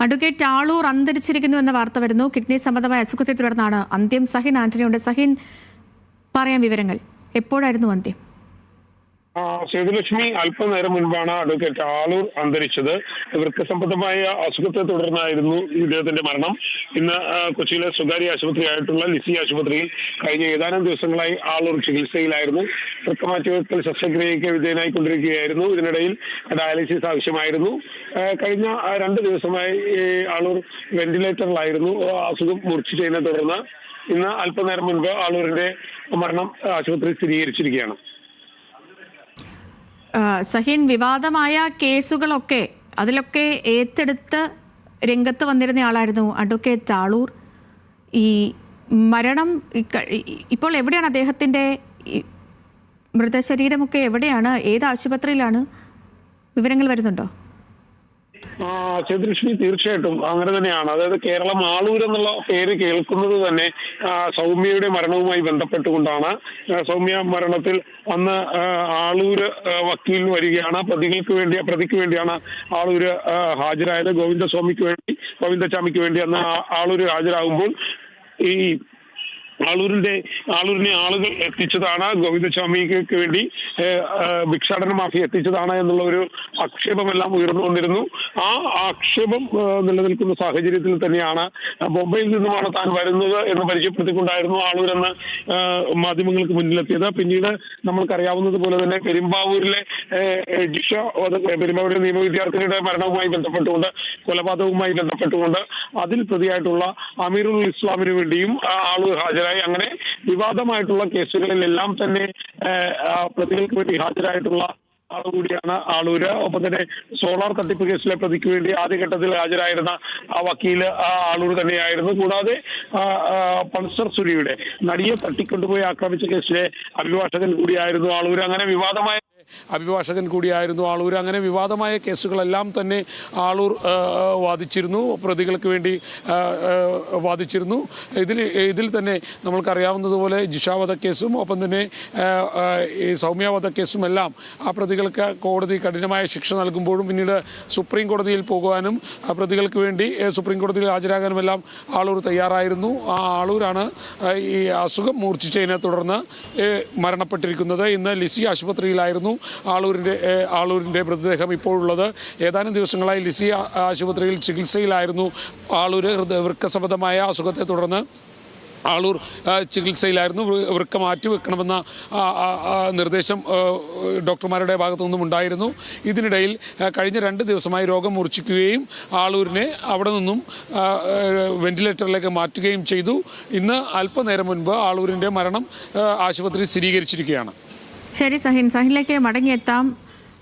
Advocate Aloor അന്തരിച്ചിരിക്കുന്നു എന്ന വാർത്ത വരുന്നു. കിഡ്നി സംബന്ധമായ അസുഖത്തെ തുടർന്നാണ് അന്ത്യം. സഹിൻ ആന്റണിയുണ്ട്. സഹിൻ, പറയാൻ വിവരങ്ങൾ. എപ്പോഴായിരുന്നു അന്ത്യം? സേതുലക്ഷ്മി, അല്പനേരം മുൻപാണ് അഡ്വക്കേറ്റ് ആളൂർ അന്തരിച്ചത്. വൃക്കസംബന്ധമായ അസുഖത്തെ തുടർന്നായിരുന്നു ഇദ്ദേഹത്തിന്റെ മരണം. ഇന്ന് കൊച്ചിയിലെ സ്വകാര്യ ആശുപത്രിയായിട്ടുള്ള ലിസി ആശുപത്രിയിൽ കഴിഞ്ഞ ഏതാനും ദിവസങ്ങളായി ആളൂർ ചികിത്സയിലായിരുന്നു. വൃക്കമാറ്റിവെക്കൽ ശസ്ത്രക്രിയയ്ക്ക് വിധേയനായിക്കൊണ്ടിരിക്കുകയായിരുന്നു. ഇതിനിടയിൽ ഡയാലിസിസ് ആവശ്യമായിരുന്നു. കഴിഞ്ഞ 2 ദിവസമായി ആളൂർ വെന്റിലേറ്ററിലായിരുന്നു. അസുഖം മൂർച്ഛിച്ചതിനെ തുടർന്ന് ഇന്ന് അല്പനേരം മുൻപ് ആളൂരിന്റെ മരണം ആശുപത്രി സ്ഥിരീകരിച്ചിരിക്കുകയാണ്. സഹിൻ, വിവാദമായ കേസുകളൊക്കെ അതിലൊക്കെ ഏറ്റെടുത്ത് രംഗത്ത് വന്നിരുന്ന ആളായിരുന്നു അഡ്വക്കേറ്റ് ആളൂർ. ഈ മരണം ഇപ്പോൾ എവിടെയാണ്? അദ്ദേഹത്തിൻ്റെ മൃതശരീരമൊക്കെ എവിടെയാണ്? ഏത് ആശുപത്രിയിലാണ്? വിവരങ്ങൾ വരുന്നുണ്ടോ? സേതുലക്ഷ്മി, തീർച്ചയായിട്ടും അങ്ങനെ തന്നെയാണ്. അതായത് കേരളം ആളൂർ എന്നുള്ള പേര് കേൾക്കുന്നത് തന്നെ സൗമ്യയുടെ മരണവുമായി ബന്ധപ്പെട്ടുകൊണ്ടാണ്. സൗമ്യ മരണത്തിൽ അന്ന് ആളൂര് വക്കീൽ വരികയാണ്. പ്രതിക്ക് വേണ്ടിയാണ് ആളൂര് ഹാജരായത്. ഗോവിന്ദസ്വാമിക്ക് വേണ്ടി അന്ന് ആളൂര് ഹാജരാകുമ്പോൾ ഈ ആളൂരിനെ ആളുകൾ എത്തിച്ചതാണ്, ഗോവിന്ദസ്വാമിക്ക് വേണ്ടി ഭിക്ഷാടന മാഫിയ എത്തിച്ചതാണ് എന്നുള്ള ഒരു ആക്ഷേപമെല്ലാം ഉയർന്നു വന്നിരുന്നു. ആ ആക്ഷേപം നിലനിൽക്കുന്ന സാഹചര്യത്തിൽ തന്നെയാണ് ബോംബെയിൽ നിന്നുമാണ് താൻ വരുന്നത് എന്ന് പരിചയപ്പെടുത്തിക്കൊണ്ടായിരുന്നു ആളൂരെന്ന് മാധ്യമങ്ങൾക്ക് മുന്നിലെത്തിയത്. പിന്നീട് നമ്മൾക്കറിയാവുന്നത് പോലെ തന്നെ പെരുമ്പാവൂരിലെ നിയമ വിദ്യാർത്ഥിനിയുടെ മരണവുമായി ബന്ധപ്പെട്ടുകൊണ്ട്, കൊലപാതകവുമായി ബന്ധപ്പെട്ടുകൊണ്ട് അതിൽ പ്രതിയായിട്ടുള്ള അമീറുൽ ഇസ്ലാമിന് വേണ്ടിയും ആളൂർ ഹാജരായി. അങ്ങനെ വിവാദമായിട്ടുള്ള കേസുകളിലെല്ലാം തന്നെ പ്രതികൾക്ക് വേണ്ടി ഹാജരായിട്ടുള്ള ആളുകൂടിയാണ് ആളൂര്. ഒപ്പം തന്നെ സോളാർ തട്ടിപ്പ് കേസിലെ പ്രതിക്ക് വേണ്ടി ആദ്യഘട്ടത്തിൽ ഹാജരായിരുന്ന ആ വക്കീല് ആളൂർ തന്നെയായിരുന്നു. കൂടാതെ പൾസർ സുനിയുടെ നടിയെ തട്ടിക്കൊണ്ടുപോയി ആക്രമിച്ച കേസിലെ അഭിഭാഷകൻ കൂടിയായിരുന്നു ആളൂർ. അങ്ങനെ വിവാദമായ കേസുകളെല്ലാം തന്നെ ആളൂർ വാദിച്ചിരുന്നു, പ്രതികൾക്ക് വേണ്ടി വാദിച്ചിരുന്നു. ഇതിൽ തന്നെ നമ്മൾക്കറിയാവുന്നതുപോലെ ജിഷ വധക്കേസും ഒപ്പം തന്നെ സൗമ്യ വധക്കേസും എല്ലാം ആ പ്രതികൾക്ക് കോടതി കഠിനമായ ശിക്ഷ നൽകുമ്പോഴും പിന്നീട് സുപ്രീം കോടതിയിൽ പോകുവാനും പ്രതികൾക്ക് വേണ്ടി സുപ്രീം കോടതിയിൽ ഹാജരാകാനുമെല്ലാം ആളൂർ തയ്യാറായിരുന്നു. ആ ആളൂരാണ് ഈ അസുഖം മൂർച്ഛിച്ചതിനെ തുടർന്ന് മരണപ്പെട്ടിരിക്കുന്നത്. ഇന്ന് ലിസി ആശുപത്രിയിലായിരുന്നു ആളൂരിൻ്റെ മൃതദേഹം ഇപ്പോഴുള്ളത്. ഏതാനും ദിവസങ്ങളായി ലിസി ആശുപത്രിയിൽ ചികിത്സയിലായിരുന്നു ആളൂർ. വൃക്ക സംബന്ധമായ അസുഖത്തെ തുടർന്ന് ആളൂർ ചികിത്സയിലായിരുന്നു. വൃക്ക മാറ്റിവെക്കണമെന്ന നിർദ്ദേശം ഡോക്ടർമാരുടെ ഭാഗത്തു നിന്നും ഉണ്ടായിരുന്നു. ഇതിനിടയിൽ കഴിഞ്ഞ 2 ദിവസമായി രോഗം മൂർച്ഛിക്കുകയും ആളൂരിനെ അവിടെ നിന്നും വെന്റിലേറ്ററിലേക്ക് മാറ്റുകയും ചെയ്തു. ഇന്ന് അല്പനേരം മുൻപ് ആളൂരിൻ്റെ മരണം ആശുപത്രി സ്ഥിരീകരിച്ചിരിക്കുകയാണ്. ശരി സഹിൻ, സഹിനിലേക്ക് മടങ്ങിയെത്താം.